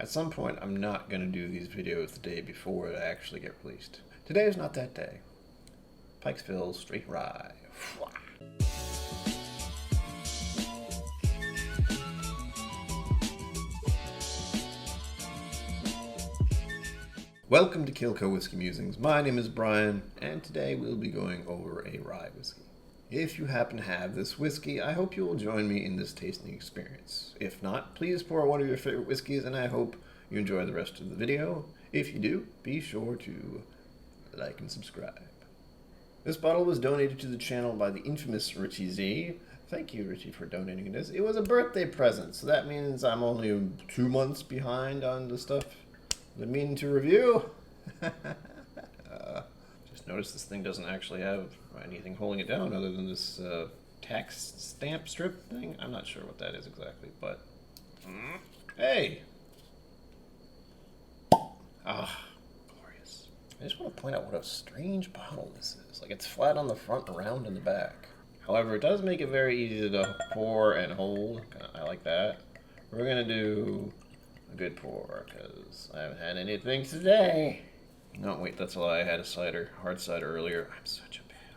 At some point, I'm not going to do these videos the day before they actually get released. Today is not that day. Pikesville straight rye. Welcome to KIllco Whiskey Musings. My name is Brian, and today we'll be going over a rye whiskey. If you happen to have this whiskey, I hope you will join me in this tasting experience. If not, please pour one of your favorite whiskeys, and I hope you enjoy the rest of the video. If you do, be sure to like and subscribe. This bottle was donated to the channel by the infamous Richie Z. Thank you, Richie, for donating this. It was a birthday present, so that means I'm only 2 months behind on the stuff I mean to review. Just noticed this thing doesn't actually have anything holding it down other than this tax stamp strip thing. I'm not sure what that is exactly, but hey! Ah, glorious. I just want to point out what a strange bottle this is. Like, it's flat on the front and round in the back. However, it does make it very easy to pour and hold. I like that. We're going to do a good pour, because I haven't had anything today. No, wait, that's a lie. I had a cider, hard cider earlier. I'm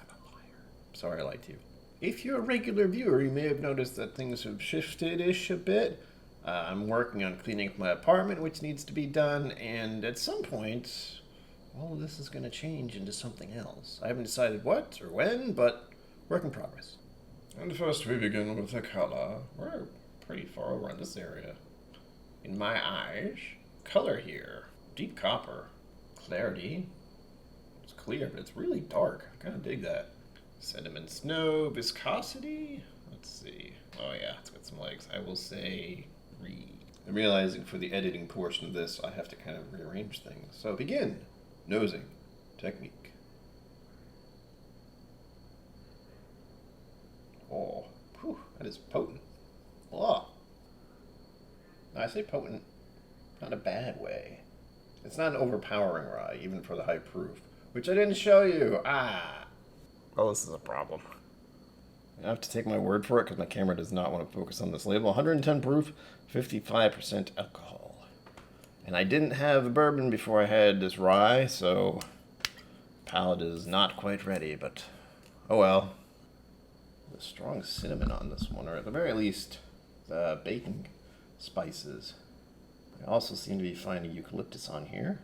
a liar. Sorry I lied to you. If you're a regular viewer, you may have noticed that things have shifted-ish a bit. I'm working on cleaning up my apartment, which needs to be done, and at some point, all of this is going to change into something else. I haven't decided what or when, but work in progress. And first we begin with the color. We're pretty far over in this area. In my eyes, color here, deep copper, clarity, it's clear, but it's really dark. I kind of dig that. Sediment snow, viscosity, let's see. Oh yeah, it's got some legs. I will say 3. I'm realizing for the editing portion of this, I have to kind of rearrange things. So begin. Nosing. Technique. Oh, whew, that is potent. Oh. I say potent, not in a bad way. It's not an overpowering rye, even for the high proof, which I didn't show you. Oh, this is a problem. I have to take my word for it because my camera does not want to focus on this label. 110 proof, 55% alcohol. And I didn't have the bourbon before I had this rye, so palate is not quite ready, but oh well. The strong cinnamon on this one, or at the very least, the baking spices. I also seem to be finding eucalyptus on here.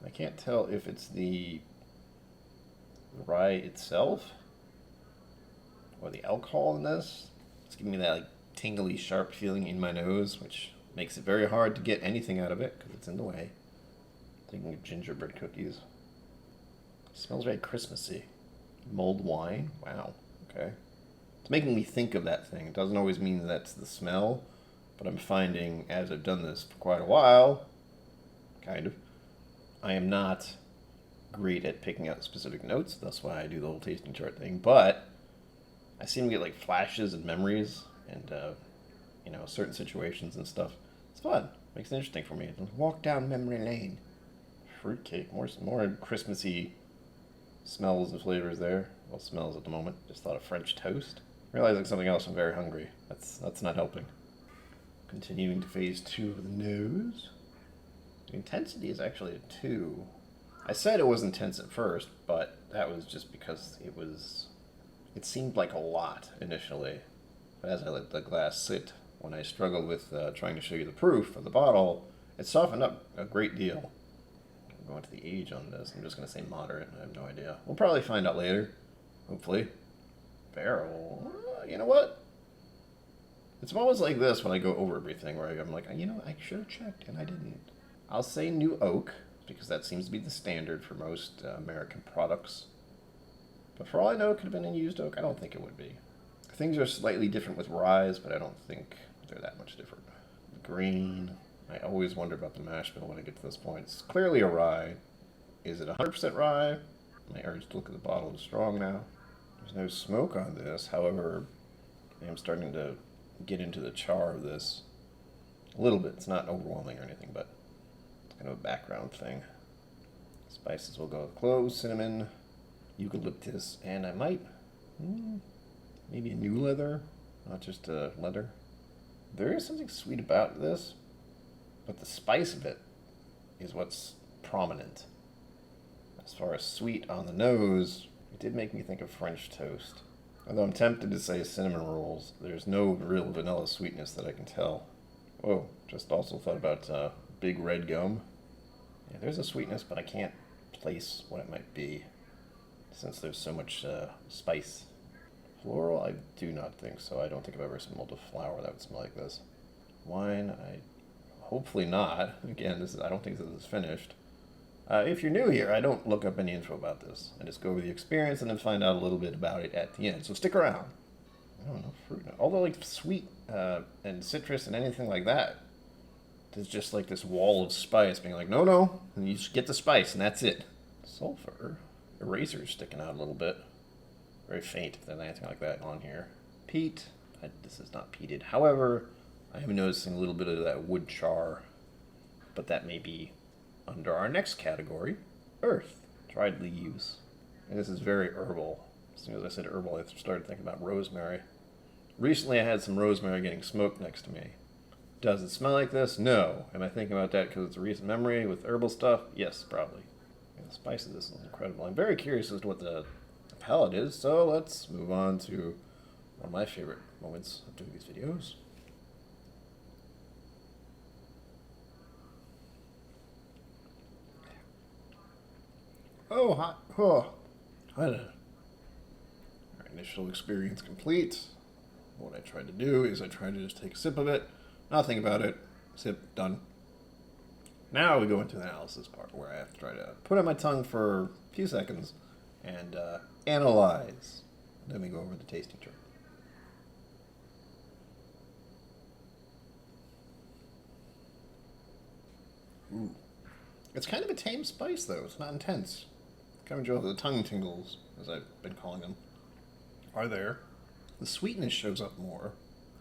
I can't tell if it's the rye itself or the alcohol in this. It's giving me that like tingly, sharp feeling in my nose, which makes it very hard to get anything out of it because it's in the way. Thinking of gingerbread cookies. It smells very Christmassy. Mulled wine. Wow. Okay. It's making me think of that thing. It doesn't always mean that's the smell. But I'm finding, as I've done this for quite a while, kind of, I am not great at picking out specific notes. That's why I do the whole tasting chart thing. But I seem to get like flashes and memories and, certain situations and stuff. It's fun. Makes it interesting for me. Walk down memory lane. Fruitcake. More Christmassy smells and flavors there. Well, smells at the moment. Just thought of French toast. Realizing something else, I'm very hungry. That's not helping. Continuing to phase 2 of the nose. The intensity is actually a 2. I said it was intense at first, but that was just because it seemed like a lot initially. But as I let the glass sit, when I struggled with trying to show you the proof of the bottle, it softened up a great deal. I'm going to the age on this. I'm just going to say moderate. I have no idea. We'll probably find out later, hopefully. Barrel. You know what? It's always like this when I go over everything, where I'm like, I should have checked, and I didn't. I'll say new oak, because that seems to be the standard for most American products. But for all I know, it could have been in used oak. I don't think it would be. Things are slightly different with ryes, but I don't think they're that much different. Green. I always wonder about the mash bill when I get to this point. It's clearly a rye. Is it 100% rye? My urge to look at the bottle is strong now. There's no smoke on this. However, I'm starting to get into the char of this a little bit. It's not overwhelming or anything, but it's kind of a background thing. Spices will go with cloves, cinnamon, eucalyptus, and I might maybe a new leather, not just a leather. There is something sweet about this. but the spice of it is what's prominent. As far as sweet on the nose, it did make me think of French toast. Although I'm tempted to say cinnamon rolls, there's no real vanilla sweetness that I can tell. Whoa, just also thought about big red gum. Yeah, there's a sweetness, but I can't place what it might be since there's so much spice. Floral, I do not think so. I don't think I've ever smelled a flower that would smell like this. Wine, hopefully not. Again, I don't think this is finished. If you're new here, I don't look up any info about this. I just go over the experience and then find out a little bit about it at the end. So stick around. I don't know, fruit. Although like sweet and citrus and anything like that, there's just like this wall of spice being like, no, and you just get the spice and that's it. Sulfur, eraser's sticking out a little bit. Very faint if there's anything like that on here. Peat, this is not peated. However, I am noticing a little bit of that wood char, but that may be under our next category, earth, dried leaves. And this is very herbal. As soon as I said herbal, I started thinking about rosemary. Recently I had some rosemary getting smoked next to me. Does it smell like this? No. Am I thinking about that because it's a recent memory with herbal stuff? Yes, probably. And the spice of this is incredible. I'm very curious as to what the palate is, so let's move on to one of my favorite moments of doing these videos. Oh, hot. Oh. Our initial experience complete. What I tried to do is I tried to just take a sip of it, not think about it, sip, done. Now we go into the analysis part where I have to try to put it on my tongue for a few seconds and analyze. Then we go over the tasting chart. Ooh. It's kind of a tame spice though, it's not intense. Kind of enjoy the tongue tingles, as I've been calling them, are there. The sweetness shows up more,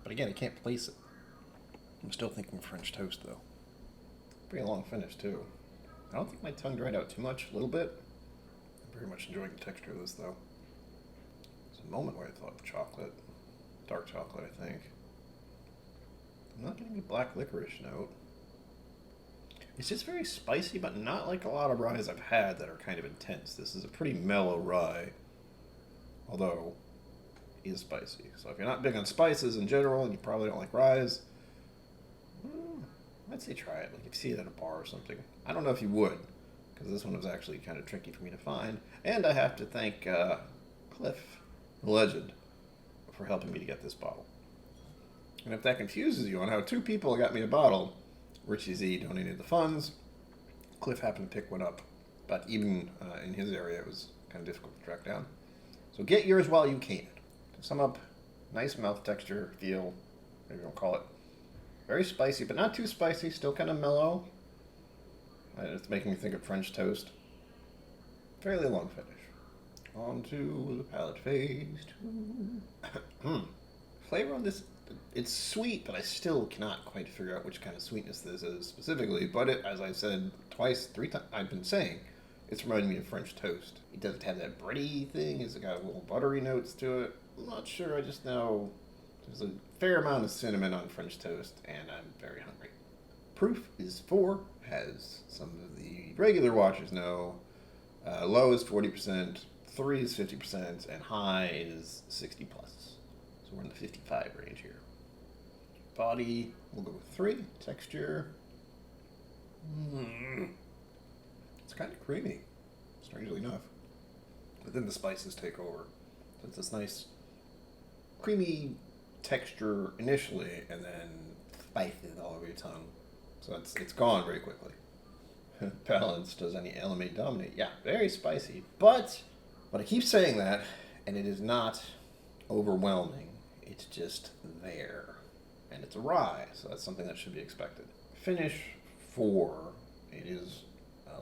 but again, I can't place it. I'm still thinking French toast, though. Pretty long finish, too. I don't think my tongue dried out too much, a little bit. I'm very much enjoying the texture of this, though. There's a moment where I thought chocolate, dark chocolate, I think. I'm not getting a black licorice note. It's just very spicy, but not like a lot of ryes I've had that are kind of intense. This is a pretty mellow rye, although it is spicy. So if you're not big on spices in general and you probably don't like ryes, I'd say try it. Like if you see it at a bar or something. I don't know if you would, because this one was actually kind of tricky for me to find. And I have to thank Cliff, the legend, for helping me to get this bottle. And if that confuses you on how two people got me a bottle, Richie Z donated the funds. Cliff happened to pick one up, but even in his area, it was kind of difficult to track down. So get yours while you can. To sum up, nice mouth texture, feel, maybe you don't call it. Very spicy, but not too spicy, still kind of mellow. It's making me think of French toast. Fairly long finish. On to the palate phase 2. Flavor on this, it's sweet, but I still cannot quite figure out which kind of sweetness this is specifically. But as I said twice, 3 times, I've been saying, it's reminding me of French toast. It doesn't have that bready thing. It's got little buttery notes to it. I'm not sure. I just know there's a fair amount of cinnamon on French toast, and I'm very hungry. Proof is 4, as some of the regular watchers know. Low is 40%, 3 is 50%, and high is 60 plus. So we're in the 55 range here. Body, we'll go with 3. Texture, it's kind of creamy, strangely enough. But then the spices take over. So it's this nice creamy texture initially, and then spices all over your tongue. So it's gone very quickly. Balance, does any element dominate? Yeah, very spicy. But I keep saying that, and it is not overwhelming. It's just there. And it's a rye, so that's something that should be expected. Finish 4. It is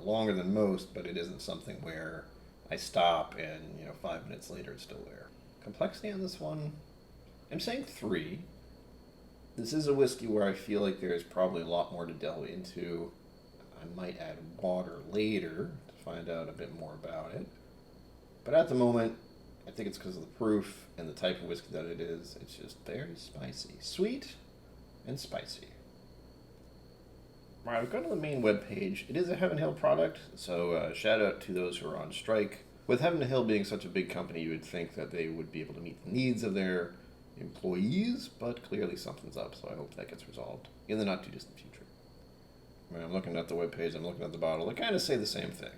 longer than most, but it isn't something where I stop and 5 minutes later it's still there. Complexity on this one, I'm saying 3. This is a whiskey where I feel like there's probably a lot more to delve into. I might add water later to find out a bit more about it. But at the moment, I think it's because of the proof and the type of whiskey that it is. It's just very spicy. Sweet and spicy. Right, I've gone to the main webpage. It is a Heaven Hill product, so shout out to those who are on strike. With Heaven Hill being such a big company, you would think that they would be able to meet the needs of their employees, but clearly something's up, so I hope that gets resolved in the not too distant future. I mean, I'm looking at the webpage, I'm looking at the bottle. They kind of say the same thing.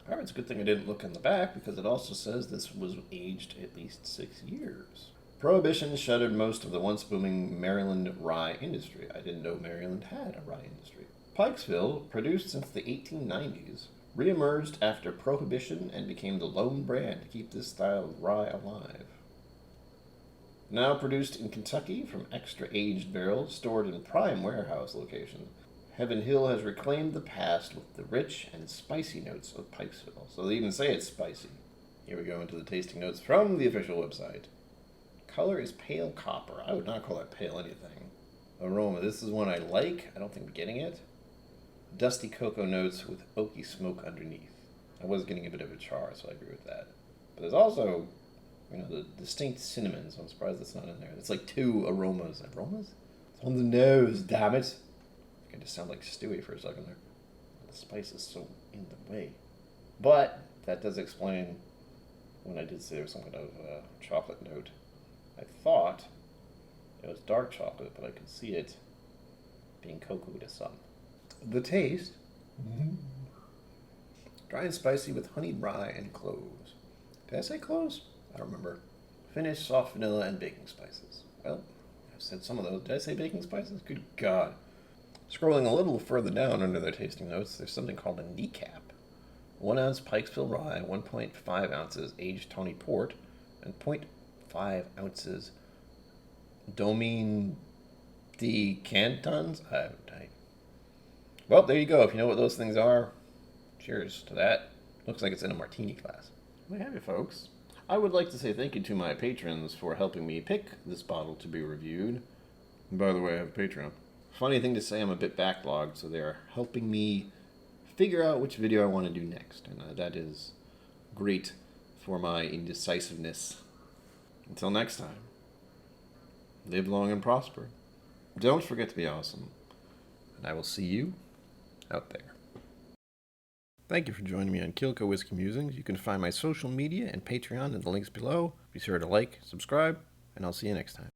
However, it's a good thing I didn't look in the back because it also says this was aged at least 6 years. Prohibition shuttered most of the once booming Maryland rye industry. I didn't know Maryland had a rye industry. Pikesville, produced since the 1890s, reemerged after Prohibition and became the lone brand to keep this style of rye alive. Now produced in Kentucky from extra aged barrels stored in prime warehouse locations, Heaven Hill has reclaimed the past with the rich and spicy notes of Pikesville. So they even say it's spicy. Here we go into the tasting notes from the official website. Color is pale copper. I would not call that pale anything. Aroma, this is one I like. I don't think I'm getting it. Dusty cocoa notes with oaky smoke underneath. I was getting a bit of a char, so I agree with that. But there's also, the distinct cinnamon, so I'm surprised it's not in there. It's like 2 aromas. Aromas? It's on the nose, damn it. I just sound like Stewie for a second there. The spice is so in the way. But that does explain when I did say there was some kind of chocolate note. I thought it was dark chocolate, but I could see it being cocoa to some. The taste, dry and spicy with honey, rye, and cloves. Did I say cloves? I don't remember. Finish, soft vanilla, and baking spices. Well, I've said some of those. Did I say baking spices? Good God. Scrolling a little further down under their tasting notes, there's something called a kneecap. 1 ounce Pikesville rye, 1.5 ounces aged Tawny port, and 0.5 ounces Domaine de Cantons. Well, there you go. If you know what those things are, cheers to that. Looks like it's in a martini glass. There you have it, folks. I would like to say thank you to my patrons for helping me pick this bottle to be reviewed. And by the way, I have a Patreon. Funny thing to say, I'm a bit backlogged, so they're helping me figure out which video I want to do next. And that is great for my indecisiveness. Until next time, live long and prosper. Don't forget to be awesome. And I will see you out there. Thank you for joining me on KIllco Whiskey Musings. You can find my social media and Patreon in the links below. Be sure to like, subscribe, and I'll see you next time.